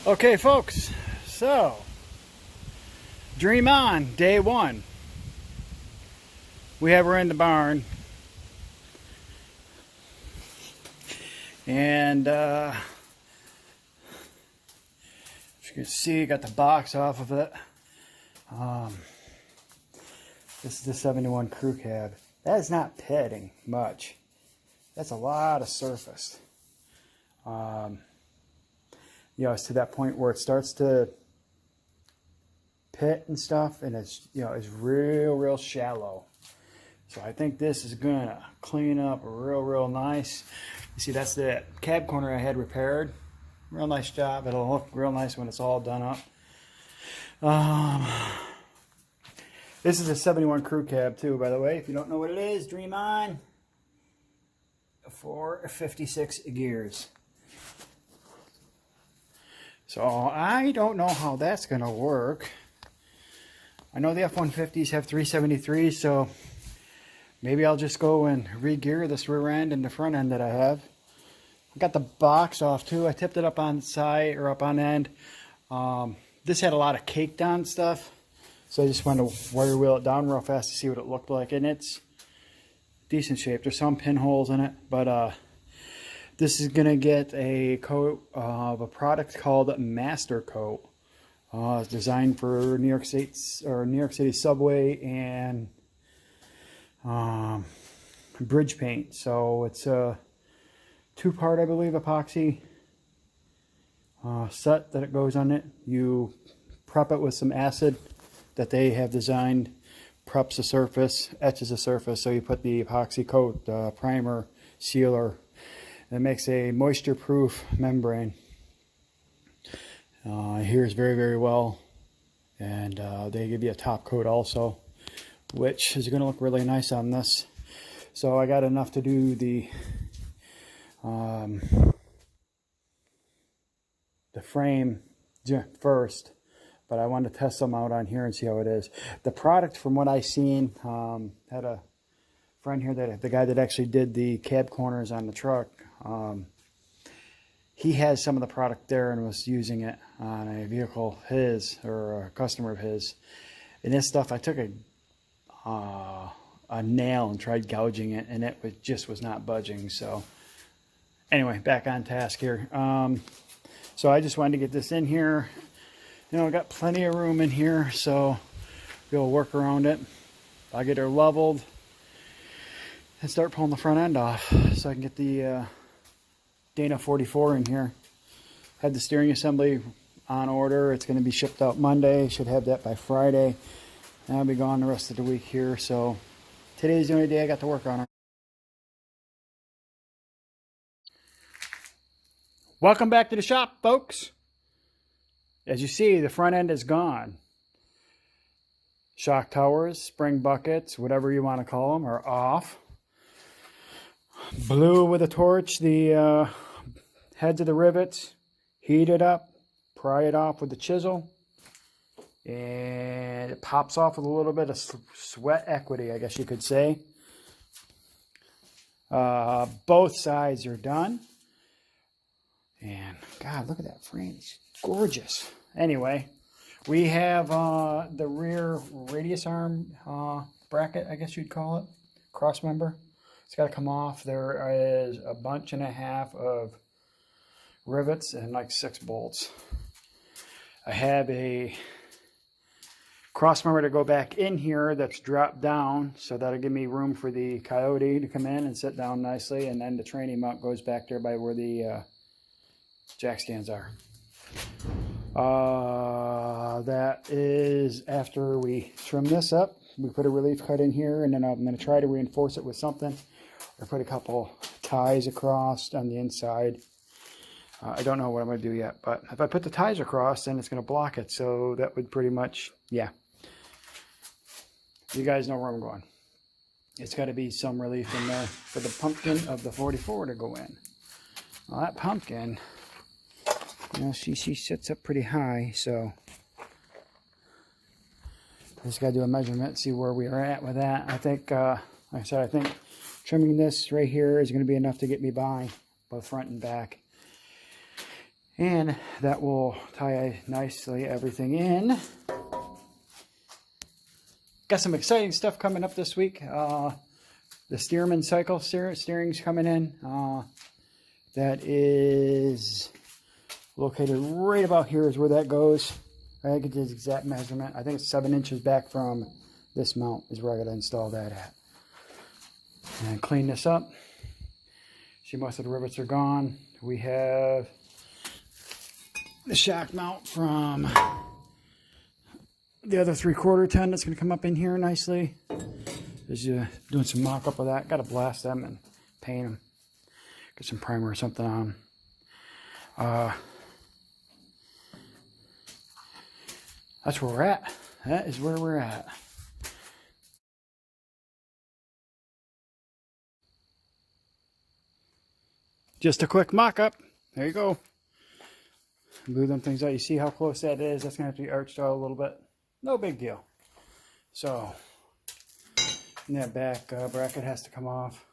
Okay, folks, so dream on, day one. We have her in the barn, and as you can see, got the box off of it. This is the 71 crew cab. That is not pitting much. That's a lot of surface. It's to that point where it starts to pit and stuff, and it's it's real shallow. So I think this is gonna clean up real nice. You see, that's the cab corner I had repaired. Real nice job. It'll look real nice when it's all done up. This is a 71 crew cab too, by the way. If you don't know what it is, dream on. 456 gears. So I don't know how that's going to work. I know the F-150s have 373s, so maybe I'll just go and re-gear this rear end and the front end that I have. I got the box off too. I tipped it up on side or up on end. This had a lot of caked on stuff, so I just wanted to wire wheel it down real fast to see what it looked like, and it's decent shape. There's some pinholes in it, but this is gonna get a coat of a product called Master Coat. It's designed for New York City subway and bridge paint. So it's a two-part, I believe, epoxy set that it goes on it. You prep it with some acid that they have designed, preps the surface, etches the surface. So you put the epoxy coat, primer, sealer. It makes a moisture-proof membrane. Adheres very well, and they give you a top coat also, which is going to look really nice on this. So I got enough to do the frame first, but I wanted to test them out on here and see how it is. The product, from what I seen, had a friend here, that the guy that actually did the cab corners on the truck. He has some of the product there and was using it on a vehicle his, or a customer of his. And this stuff, I took a nail and tried gouging it, and it just was not budging. So anyway, back on task here. So I just wanted to get this in here. I got plenty of room in here, so we'll work around it. I'll get her leveled and start pulling the front end off so I can get the Dana 44 in here. Had the steering assembly on order. It's going to be shipped out Monday. Should have that by Friday. And I'll be gone the rest of the week here. So today's the only day I got to work on it. Welcome back to the shop, folks. As you see, the front end is gone. Shock towers, spring buckets, whatever you want to call them, are off. Blew with a torch the heads of the rivets, heat it up, pry it off with the chisel, and it pops off with a little bit of sweat equity, I guess you could say. Both sides are done, and God, look at that frame. It's gorgeous. Anyway, we have the rear radius arm bracket, I guess you'd call it, cross member. It's got to come off. There is a bunch and a half of rivets and like 6 bolts. I have a cross member to go back in here that's dropped down, so that'll give me room for the Coyote to come in and sit down nicely, and then the training mount goes back there by where the jack stands are. That is after we trim this up. We put a relief cut in here, and then I'm going to try to reinforce it with something, or put a couple ties across on the inside. I don't know what I'm going to do yet, but if I put the ties across, then it's going to block it. So that would pretty much, yeah. You guys know where I'm going. It's got to be some relief in there for the pumpkin of the 44 to go in. Well, that pumpkin, she sits up pretty high, so I just got to do a measurement, see where we are at with that. I think, like I said, I think trimming this right here is going to be enough to get me by both front and back. And that will tie nicely everything in. Got some exciting stuff coming up this week. The Stearman cycle steering's coming in. That is located right about here is where that goes. I think it's the exact measurement. I think it's 7 inches back from this mount is where I got to install that at. And clean this up. See, most of the rivets are gone. We have the shock mount from the other 3/4 ton that's going to come up in here nicely. Just doing some mock-up of that. Got to blast them and paint them. Get some primer or something on them. That's where we're at. That is where we're at. Just a quick mock-up. There you go. Move them things out. You see how close that is? That's going to have to be arched out a little bit. No big deal. So, and that back bracket has to come off.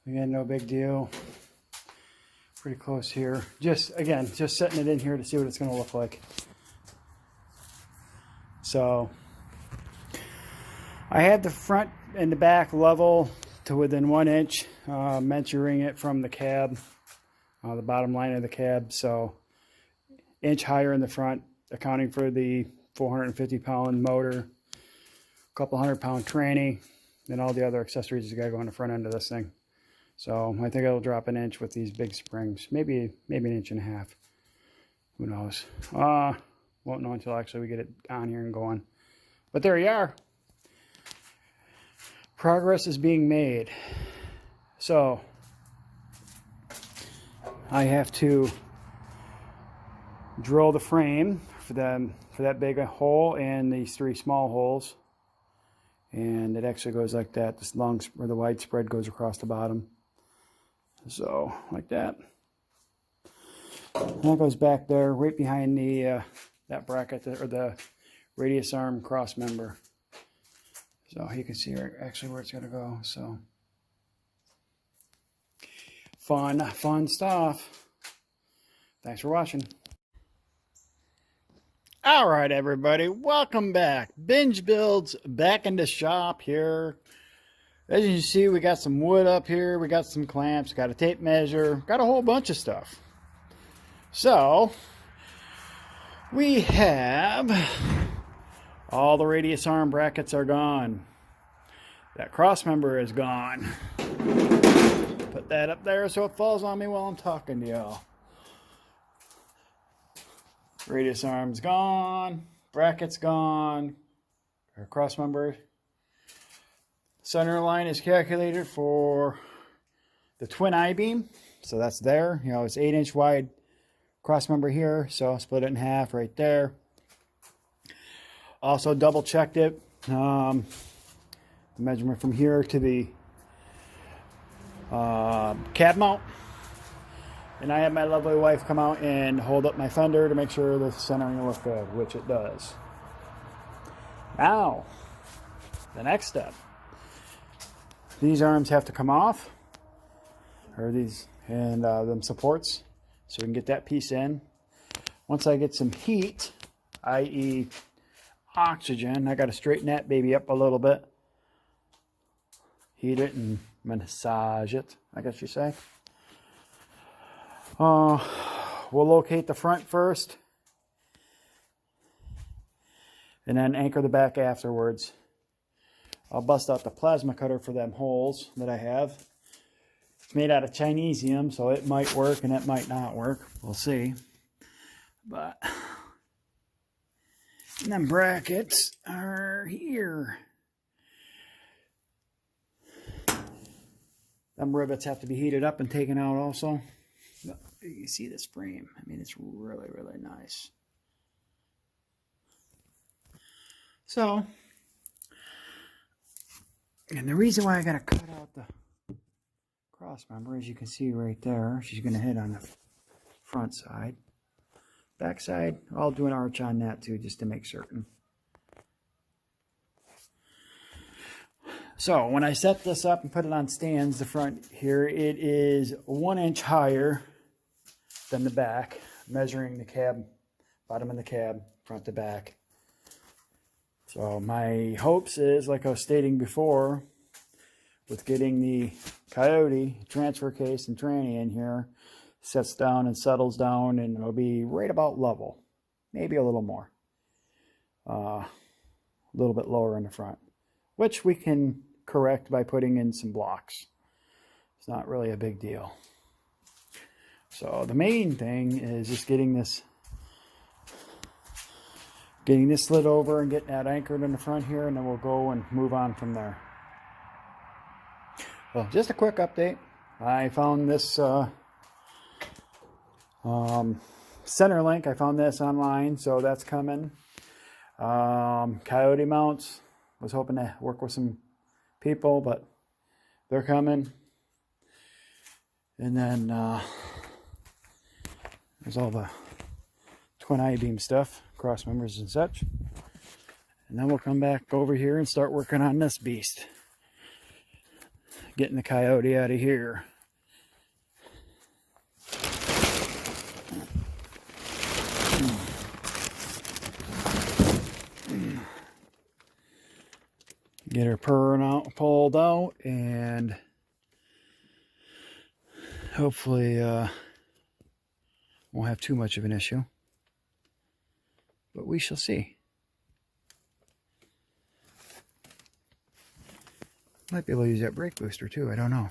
Again, no big deal. Pretty close here. Just, again, just setting it in here to see what it's going to look like. So, I had the front and the back level to within 1 inch, measuring it from the cab, the bottom line of the cab. So, inch higher in the front, accounting for the 450-pound motor, a couple 100-pound tranny, and all the other accessories you got to go on the front end of this thing. So I think it'll drop an inch with these big springs, maybe an inch and a half. Who knows? Won't know until actually we get it on here and going. But there you are. Progress is being made. So I have to drill the frame for that big a hole and these 3 small holes, and it actually goes like that. This long or the wide spread goes across the bottom, so like that. And that goes back there, right behind the that bracket or the radius arm cross member. So you can see actually where it's going to go. So fun stuff. Thanks for watching. All right, everybody, welcome back. Binge Builds back in the shop here. As you can see, we got some wood up here. We got some clamps, got a tape measure, got a whole bunch of stuff. So, we have all the radius arm brackets are gone. That cross member is gone. Put that up there so it falls on me while I'm talking to y'all. Radius arm's gone, bracket's gone, our cross member. Center line is calculated for the twin I-beam, so that's there. You know, it's 8-inch wide cross member here, so I'll split it in half right there. Also double checked it. The measurement from here to the cab mount. And I had my lovely wife come out and hold up my fender to make sure the centering will look good, which it does. Now, the next step. These arms have to come off, or these, and them supports, so we can get that piece in. Once I get some heat, i.e. oxygen, I got to straighten that baby up a little bit. Heat it and massage it, I guess you say. We'll locate the front first and then anchor the back afterwards. I'll bust out the plasma cutter for them holes that I have. It's made out of Chinesium, so it might work and it might not work. We'll see. But and then brackets are here. Them rivets have to be heated up and taken out also. You see this frame. I mean, it's really, really nice. So, and the reason why I got to cut out the cross member, as you can see right there, she's going to hit on the front side. Back side, I'll do an arch on that too, just to make certain. So, when I set this up and put it on stands, the front here, it is 1 inch higher than the back, measuring the cab, bottom of the cab, front to back. So my hopes is, like I was stating before, with getting the Coyote transfer case and tranny in here, sets down and settles down, and it'll be right about level, maybe a little more, a little bit lower in the front, which we can correct by putting in some blocks. It's not really a big deal. So the main thing is just getting this slid over and getting that anchored in the front here, and then we'll go and move on from there. Well, just a quick update. I found this center link. I found this online, so that's coming. Coyote mounts. Was hoping to work with some people, but they're coming. And then there's all the twin I-beam stuff, cross members and such. And then we'll come back over here and start working on this beast. Getting the Coyote out of here. Get her pulled out, and hopefully won't have too much of an issue. But we shall see. Might be able to use that brake booster too, I don't know.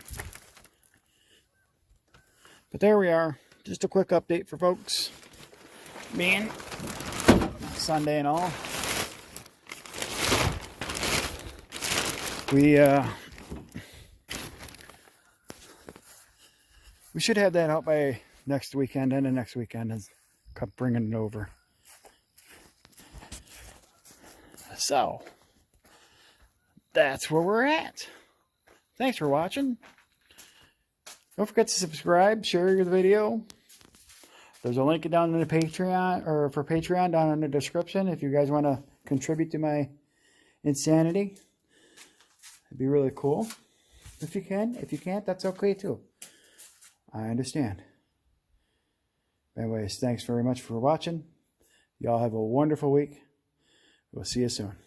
But there we are. Just a quick update for folks. Being Sunday and all. We should have that out by next weekend, and the next weekend is bringing it over. So that's where we're at. Thanks for watching. Don't forget to subscribe, share the video. There's a link down in the Patreon, or for Patreon, down in the description if you guys want to contribute to my insanity. It'd be really cool if you can. If you can't, that's okay too. I understand. Anyways, thanks very much for watching. Y'all have a wonderful week. We'll see you soon.